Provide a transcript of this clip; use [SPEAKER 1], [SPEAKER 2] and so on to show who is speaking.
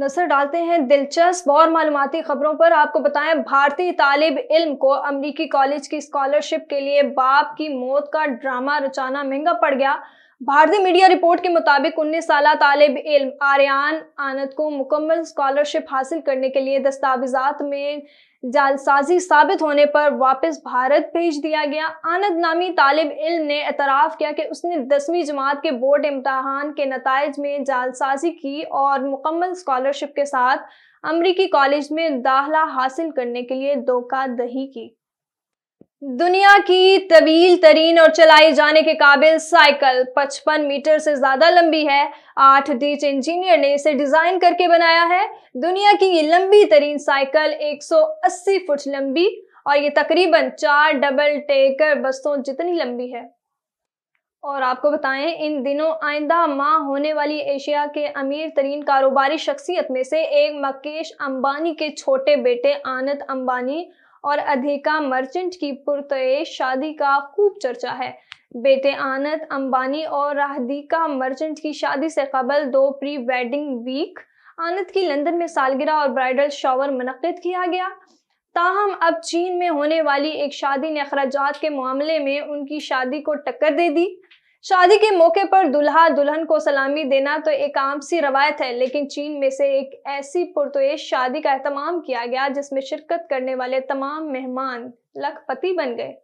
[SPEAKER 1] नजर डालते हैं दिलचस्प और मालूमाती खबरों पर। आपको बताएं, भारतीय तालिब इल्म को अमेरिकी कॉलेज की स्कॉलरशिप के लिए बाप की मौत का ड्रामा रचाना महंगा पड़ गया। भारतीय मीडिया रिपोर्ट के मुताबिक 19 साला तालिब इल्म आर्यान आनंद को मुकम्मल स्कॉलरशिप हासिल करने के लिए दस्तावेजात में जालसाजी साबित होने पर वापस भारत भेज दिया गया। आनंद नामी तालिब इल्म ने एतराफ़ किया कि उसने 10वीं जमात के बोर्ड इम्तहान के नताइज में जालसाजी की और मुकम्मल स्कॉलरशिप के साथ अमेरिकी कॉलेज में दाखिला हासिल करने के लिए धोखाधड़ी की। दुनिया की तवील तरीन और चलाई जाने के काबिल साइकिल 55 मीटर से ज्यादा लंबी है। 8 डच इंजीनियर ने इसे डिजाइन करके बनाया है। दुनिया की ये लंबी तरीन साइकिल 180 फुट लंबी और ये तकरीबन 4 डबल डेकर बसों जितनी लंबी है। और आपको बताएं, इन दिनों आइंदा माह होने वाली एशिया के अमीर तरीन कारोबारी शख्सियत में से एक मुकेश अंबानी के छोटे बेटे आनंद अंबानी और अधिका मर्चेंट की पुरतयश शादी का खूब चर्चा है। बेटे आनंद अंबानी और अधिका मर्चेंट की शादी से कबल 2 प्री वेडिंग वीक आनंद की लंदन में सालगिरह और ब्राइडल शॉवर मुनक्किद किया गया। ताहम अब चीन में होने वाली एक शादी ने अखराजात के मामले में उनकी शादी को टक्कर दे दी। शादी के मौके पर दुल्हा दुल्हन को सलामी देना तो एक आम सी रवायत है, लेकिन चीन में से एक ऐसी पुरतयश शादी का एहतमाम किया गया जिसमें शिरकत करने वाले तमाम मेहमान लखपति बन गए।